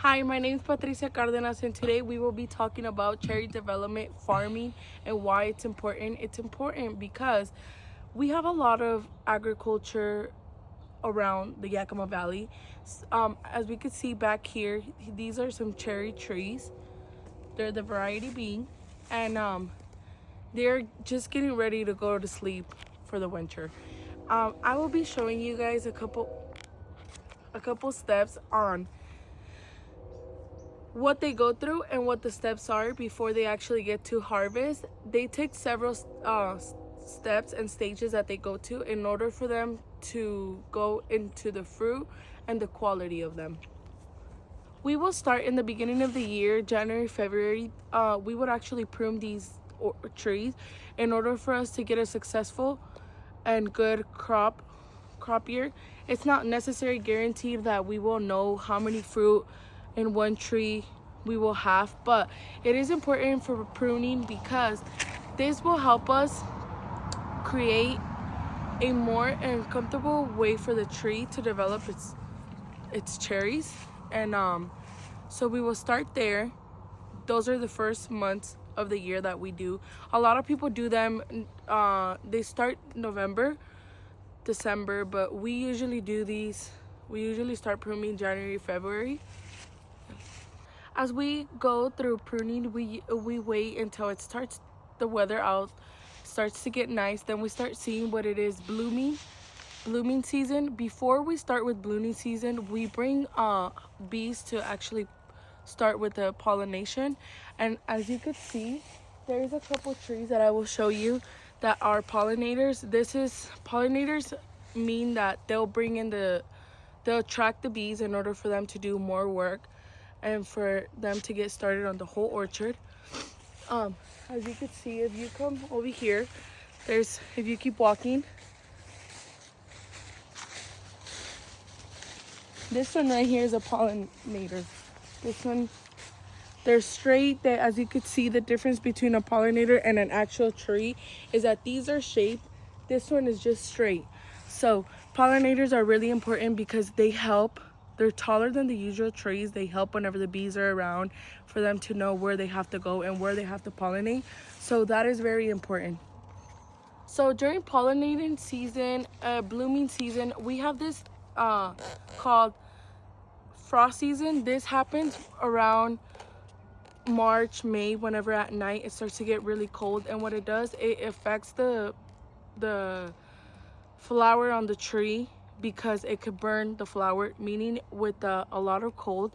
Hi, my name is Patricia Cardenas, and today we will be talking about cherry development, farming, and why it's important. It's important because we have a lot of agriculture around the Yakima Valley. As we can see back here, these are some cherry trees. They're the variety B, and they're just getting ready to go to sleep for the winter. I will be showing you guys a couple steps on what they go through and what the steps are before they actually get to harvest. They take several steps and stages that they go to in order for them to go into the fruit and the quality of them. We will start in the beginning of the year, January, February. We would actually prune these trees in order for us to get a successful and good crop year. It's not necessarily guaranteed that we will know how many fruit in one tree we will have, but it is important for pruning because this will help us create a more and comfortable way for the tree to develop its cherries. And so we will start there. Those are the first months of the year that we do. A lot of people do them, they start November, December, but we usually start pruning January, February. As we go through pruning, we wait until the weather out starts to get nice. Then we start seeing what it is, blooming season. Before we start with blooming season, we bring bees to actually start with the pollination. And as you could see, there's a couple trees that I will show you that are pollinators. Pollinators mean that they'll attract the bees in order for them to do more work and for them to get started on the whole orchard. As you can see, if you come over here, if you keep walking, this one right here is a pollinator. This one, they're straight. As you could see, the difference between a pollinator and an actual tree is that these are shaped. This one is just straight. So pollinators are really important because they help. They're taller than the usual trees. They help whenever the bees are around for them to know where they have to go and where they have to pollinate. So that is very important. So during pollinating season, blooming season, we have this called frost season. This happens around March, May, whenever at night it starts to get really cold. And what it does, it affects the flower on the tree, because it could burn the flower, meaning with a lot of cold,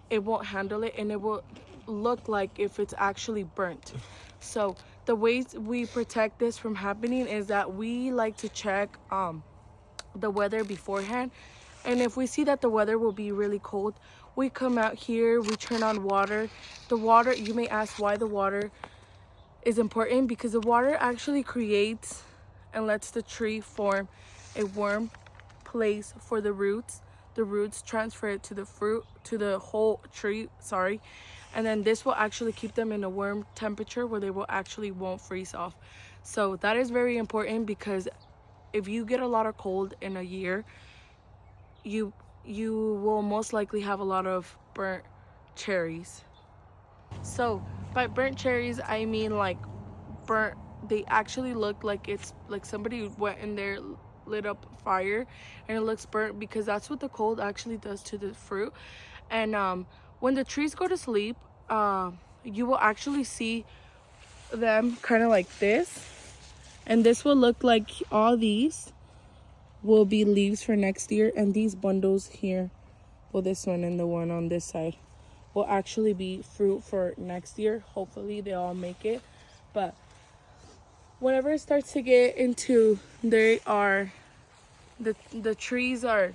it won't handle it and it will look like if it's actually burnt. So the ways we protect this from happening is that we like to check the weather beforehand. And if we see that the weather will be really cold, we come out here, we turn on water. The water, you may ask why the water is important, because the water actually creates and lets the tree form a warm place for the roots. The roots transfer it to the fruit, to the whole tree, and then this will actually keep them in a warm temperature where they won't freeze off. So that is very important, because if you get a lot of cold in a year, you will most likely have a lot of burnt cherries. So by burnt cherries, I mean like burnt, they actually look like it's like somebody went in there, lit up fire, and it looks burnt, because that's what the cold actually does to the fruit. And when the trees go to sleep, you will actually see them kind of like this, and this will look like all these will be leaves for next year, and these bundles here, well, this one and the one on this side, will actually be fruit for next year. Hopefully they all make it. But whenever it starts to get into, the trees are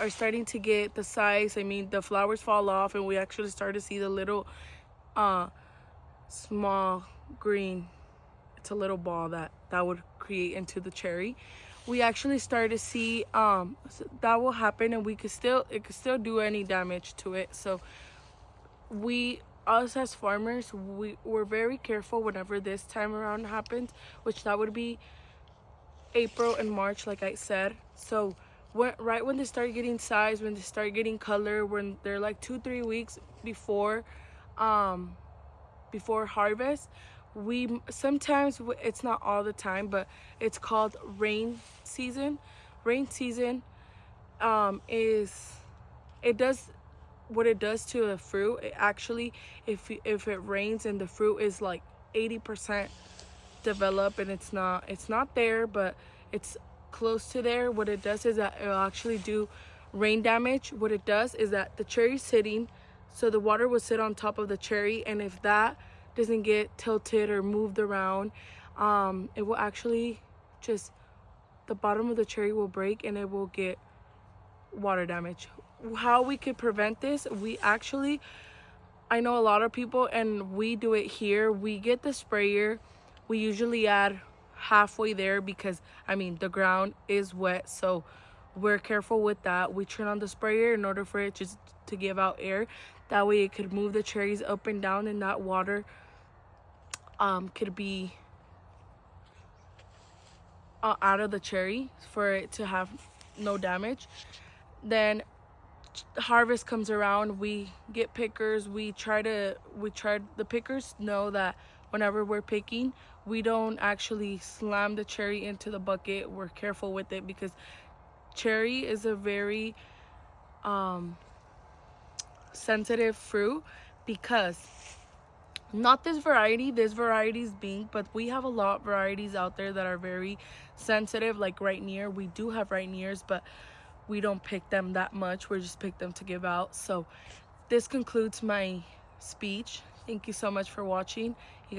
starting to get the size. I mean, the flowers fall off and we actually start to see the little small green, it's a little ball that would create into the cherry. We actually start to see that will happen, and it could still do any damage to it. So us as farmers, we're very careful whenever this time around happens, which that would be April and March, like I said. So right when they start getting size, when they start getting color, when they're like 2-3 weeks before um before harvest, we sometimes, it's not all the time, but it's called rain season. Rain season is, it does what it does to the fruit. It actually, if it rains and the fruit is like 80% developed and it's not there, but it's close to there, what it does is that it'll actually do rain damage. What it does is that the cherry's sitting, so the water will sit on top of the cherry, and if that doesn't get tilted or moved around, it will actually just, the bottom of the cherry will break and it will get water damage. How we could prevent this, we actually, I know a lot of people, and we do it here. We get the sprayer. We usually add halfway there because, I mean, the ground is wet, so we're careful with that. We turn on the sprayer in order for it just to give out air. That way it could move the cherries up and down, and that water could be out of the cherry for it to have no damage. Then harvest comes around, we get pickers. The pickers know that whenever we're picking, we don't actually slam the cherry into the bucket. We're careful with it because cherry is a very sensitive fruit, because not this variety is being, but we have a lot of varieties out there that are very sensitive, like right near. We do have right nears, but we don't pick them that much. We just pick them to give out. So this concludes my speech. Thank you so much for watching. You guys